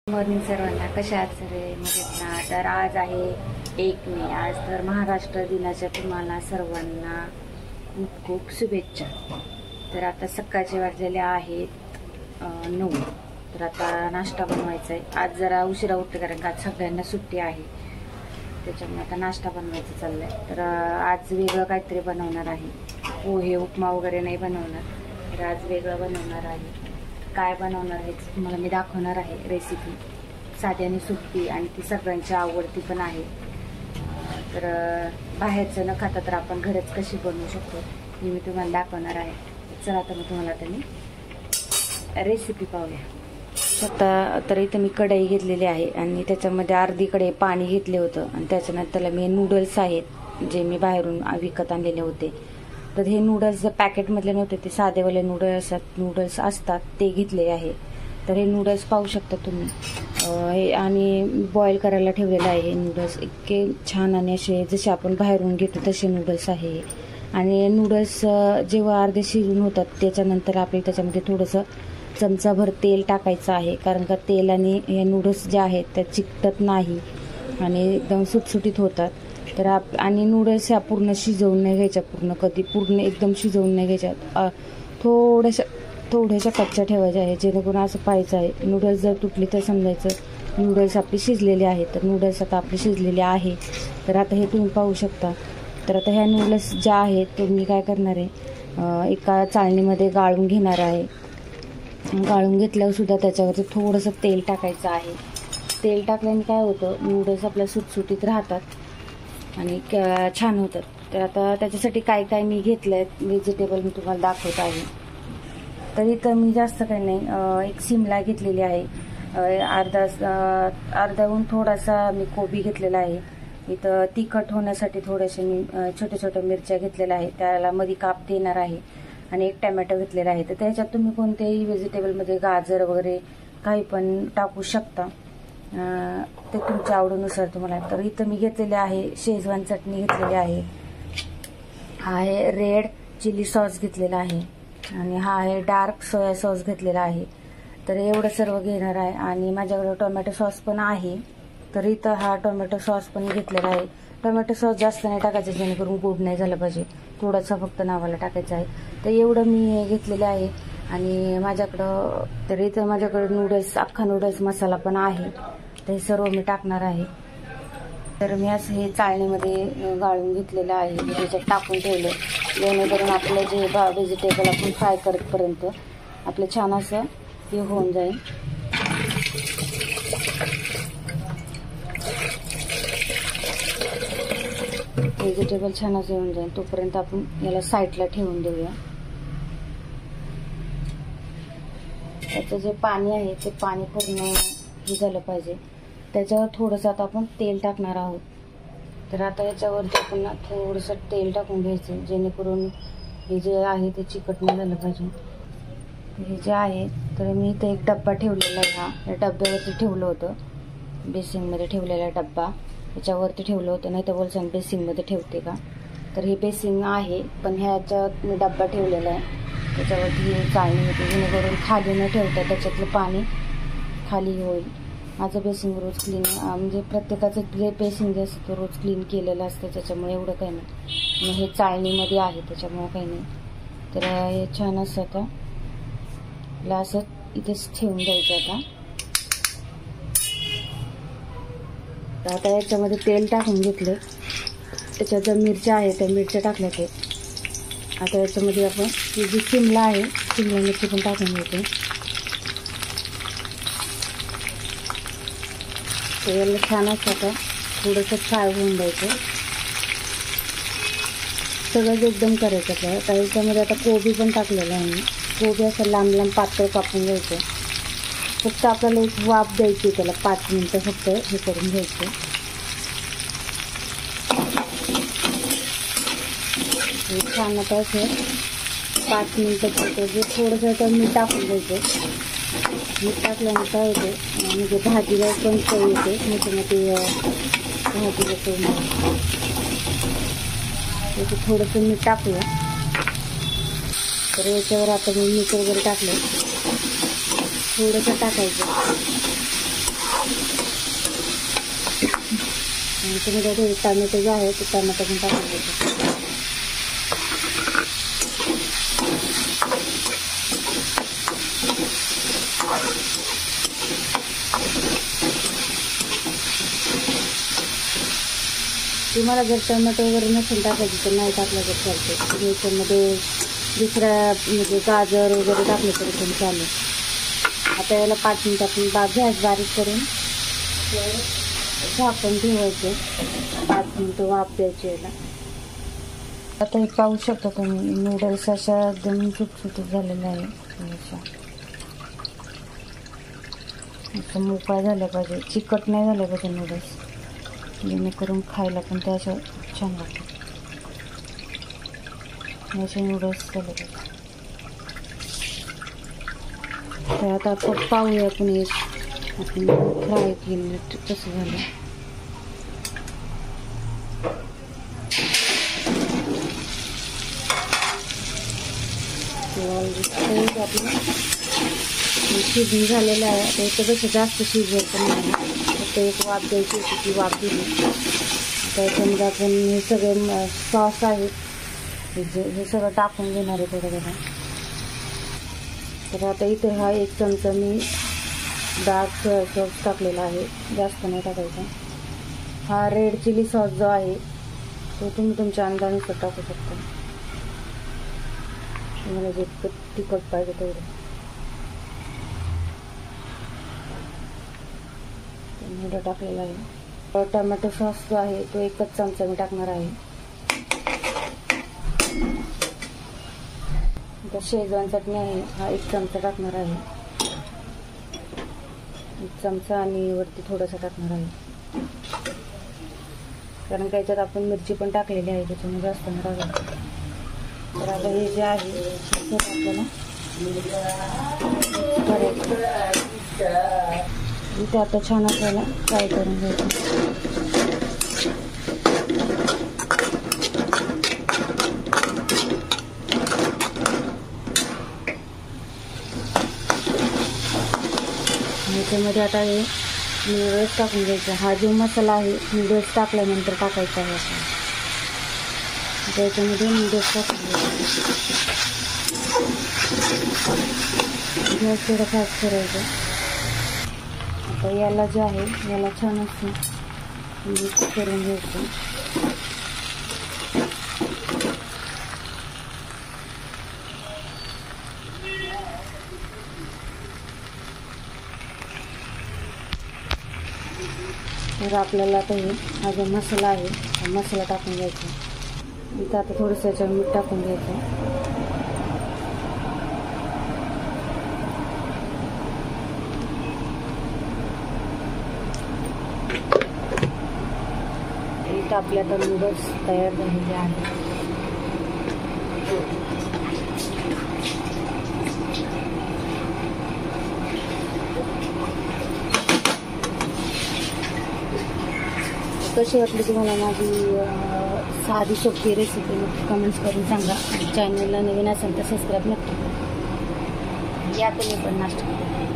Morning सर्वांना, कशा आहात सगळे? मजेत ना? तर आज आहे 1 मे. आज तर महाराष्ट्र दिनाच्या तुम्हाला सर्वांना खूप खूप शुभेच्छा. तर आता सकाळचे वाजलेले आहेत 9. तर आता नाश्ता बनवायचा आहे. आज जरा उशिरा उठते कारण का आज सगळ्यांना सुट्टी आहे, त्याच्यामुळे आता नाश्ता बनवायचं चाललं आहे. तर आज वेगळं काहीतरी बनवणार आहे. पोहे उपमा वगैरे नाही बनवणार, तर आज वेगळं बनवणार आहे. काय बनवणार आहे तुम्हाला मी दाखवणार आहे. रेसिपी साधी आणि सोपी आणि ती सगळ्यांची आवडती पण आहे. तर बाहेरचं न खाता तर आपण घरच कशी बनवू शकतो हे मी तुम्हाला दाखवणार आहे. चला तर मी तुम्हाला त्यांनी रेसिपी पाहूया. आता तर इथं मी कढई घेतलेली आहे आणि त्याच्यामध्ये अर्धी कढई पाणी घेतले होतं आणि त्याच्यानंतर मी नूडल्स आहेत जे मी बाहेरून विकत आणलेले होते. तर हे नूडल्स पॅकेटमधले नव्हते, ते साधेवाले नूडल्स असतात ते घेतले आहे. तर हे नूडल्स पाहू शकता तुम्ही. हे आणि बॉईल करायला ठेवलेलं आहे. हे नूडल्स इतके छान आणि असे जसे आपण बाहेरून घेतो तसे नूडल्स आहे. आणि नूडल्स जेव्हा अर्धे शिजून होतात त्याच्यानंतर आपल्याला त्याच्यामध्ये थोडंसं चमचाभर तेल टाकायचं आहे, कारण का तेलाने हे नूडल्स जे आहेत त्या चिकटत नाही आणि एकदम सुटसुटीत होतात. तर आणि नूडल्स ह्या पूर्ण शिजवून नाही घ्यायच्या, पूर्ण एकदम शिजवून नाही घ्यायच्या, थोड्याशा कच्च्या ठेवायच्या आहे, जेणेकरून असं पाहायचं आहे. नूडल्स जर तुटली तर समजायचं नूडल्स आपली शिजलेले आहे. तर नूडल्स आता आपले शिजलेले आहे. तर आता हे तुम्ही पाहू शकता. तर आता ह्या नूडल्स ज्या आहेत तर मी काय करणार आहे, एका चाळणीमध्ये गाळून घेणार आहे. गाळून घेतल्यावर सुद्धा त्याच्यावरती थोडंसं तेल टाकायचं आहे. तेल टाकल्याने काय होतं, नूडल्स आपल्या सुटसुटीत राहतात आणि छान होतात. तर आता त्याच्यासाठी काय काय मी घेतलं आहे व्हेजिटेबल मी तुम्हाला दाखवत आहे. तर इथं मी जास्त काही नाही, एक शिमला घेतलेली आहे, अर्ध्याहून थोडासा मी कोबी घेतलेला आहे. इथं तिखट होण्यासाठी थोड्याशा मी छोट्या छोट्या मिरच्या घेतलेल्या आहे, त्याला मध्ये काप देणार आहे. आणि एक टमॅटो घेतलेला आहे. तर त्याच्यात तुम्ही कोणत्याही व्हेजिटेबलमध्ये गाजर वगैरे काही पण टाकू शकता, ते तुमच्या आवडीनुसार तुम्हाला. तर इथं मी घेतलेले आहे शेजवान चटणी घेतलेली आहे, हा आहे रेड चिली सॉस घेतलेला आहे आणि हा आहे डार्क सोया सॉस घेतलेला आहे. तर एवढं सर्व घेणार आहे. आणि माझ्याकडे टोमॅटो सॉस पण आहे, तर इथं हा टोमॅटो सॉस पण घेतलेला आहे. टोमॅटो सॉस जास्त नाही टाकायचं, जेणेकरून गोड नाही झालं पाहिजे, थोडासा फक्त नावाला टाकायचं आहे. तर एवढं मी घेतलेलं आहे. आणि माझ्याकडं तर इथं माझ्याकडे नूडल्स, अख्खा नूडल्स मसाला पण आहे, तर हे सर्व मी टाकणार आहे. तर मी असं हे चाळणीमध्ये गाळून घेतलेलं आहे, त्याच्यात टाकून ठेवलं, जेणेकरून आपलं जे व्हेजिटेबल आपण फ्राय करतपर्यंत आपलं छान असं हे होऊन जाईल. व्हेजिटेबल छान असं होऊन जाईल तोपर्यंत आपण याला साईडला ठेवून देऊया. त्याचं जे पाणी आहे ते पाणी पूर्ण हे झालं पाहिजे. त्याच्यावर थोडंसं आता आपण तेल टाकणार आहोत. तर आता याच्यावरती आपण थोडंसं तेल टाकून घ्यायचं, जेणेकरून हे जे आहे ते चिकट नाही झालं पाहिजे. हे जे आहे तर मी इथे एक डब्बा ठेवलेला आहे, या डब्यावरती ठेवलं होतं, बेसिनमध्ये ठेवलेला डब्बा याच्यावरती ठेवलं होतं, नाही तर बोलसान बेसिनमध्ये ठेवते का. तर हे बेसिन आहे, पण ह्याच्यात मी डब्बा ठेवलेला आहे, त्याच्यावरती चाळणी होती, जेणेकरून खाली न ठेवता त्याच्यातलं पाणी खाली होईल. माझं बेसिंग रोज क्लीन, म्हणजे प्रत्येकाचं बेसिंग जे असतं रोज क्लीन केलेलं असतं, त्याच्यामुळे एवढं काही नाही. आणि हे चाळणीमध्ये आहे त्याच्यामुळे काही नाही. तर हे छान असं आता असं इथेच ठेवून द्यायचं. आता याच्यामध्ये तेल टाकून घेतलं, त्याच्यात ज्या मिरच्या आहेत त्या मिरच्या टाकल्या ते. आता याच्यामध्ये आपण ही जी शिमला आहे शिमला मिरची पण टाकून घेतो. तर याला छान असं आता थोडंसं फ्राय होऊन द्यायचं, सगळंच एकदम करायचं आपल्याला. तर याच्यामध्ये आता कोबी पण टाकलेलं आहे मी, कोबी असं लांब लांब पातळ कापून घ्यायचं. फक्त आपल्याला एक वाफ द्यायची, त्याला 5 मिनटं फक्त हे करून घ्यायचं. छान आता असं 5 मिनटं करतो, जे थोडंसं मीठ टाकून द्यायचं. मीठ टाकल्याने काय होते, म्हणजे भाजीला पण चव येते, मोठे भाजीला चव मिळते. त्याचं थोडंसं मीठ टाकूया. तर याच्यावर आता मी मीठ वगैरे टाकलं, थोडंसं टाकायचं. आणि त्यामध्ये टमॅटो जे आहे ते टमॅटो पण टाकून द्यायचं. तुम्हाला जर टमॅटो वगैरे नसेल टाकायची तर नाही टाकलं तर चालते. याच्यामध्ये दुसऱ्या म्हणजे गाजर वगैरे टाकलं तरी पण चालेल. आता याला 5 मिनिट आपण गॅस बारीक करून झाकून ठेवायचे. 5 मिनिटं वाफ द्यायची याला. आता हे पाहू शकता तुम्ही नूडल्स अशा एकदम सुटसुटीत झालेल्या आहे. असं मोकळा झाल्या पाहिजे, चिकट नाही झाल्या पाहिजे नूडल्स, जेणेकरून खायला पण ते अशा छान लागतात. असे नूडल्स झाले पाहिजे. तर आता आपण पाहूया आपण एक आपण फ्राय केलं कसं झालं. आपलं शिजून झालेलं आहे. आता इथं कसं जास्त शिजवायचं पण नाही, फक्त एक वाफ द्यायची होती, ती वाफ दिली. त्याच्यामध्ये आपण हे सगळे सॉस आहे हे सगळं टाकून घेणार आहे थोडं थोडं. तर आता इथे हा 1 चमचा मी डार्क सोया सॉस टाकलेला आहे, जास्त नाही टाकायचा. हा रेड चिली सॉस जो आहे तो तुम्ही तुमच्या अंदाजानुसार टाकू शकता. तुम्हाला जे तिखट पाहिजे तेवढं. टाकलेला आहे. टोमॅटो सॉस जो आहे तो 1 चमचा मी टाकणार आहे. शेजवान चटणी आहे हा 1 चमचा टाकणार आहे. 1 चमचा आणि वरती थोडासा टाकणार आहे, कारण त्याच्यात आपण मिरची पण टाकलेली आहे त्याच्यामुळे जास्त नाही टाकायचं. तर आता हे जे आहे आपल्याला इथे आता छान आपल्याला फ्राय करून घ्यायचं. याच्यामध्ये आता हे नूडल्स टाकून घ्यायचं. हा जो मसाला आहे नूडल्स टाकल्यानंतर टाकायचा आहे. त्याच्यामध्ये नूडल्स टाकून घ्यायचं. गॅस थोडं फास्ट करायचं. आता याला जे आहे याला छान असं मिक्स करून घ्यायचं. तर आपल्याला आता हा जो मसाला आहे हा मसाला टाकून घ्यायचा. इथं आता थोडंसं याच्यावर मीठ टाकून घ्यायचं. इथं आपल्या आता नूडल्स तयार झालेले आहेत. कशी वाटली तुम्हाला माझी साधी सोपी रेसिपी नक्की कमेंट्स करून सांगा. चॅनलला नवीन असेल तर सबस्क्राईब नक्की करा. या तुम्ही पण नाश्ता करा.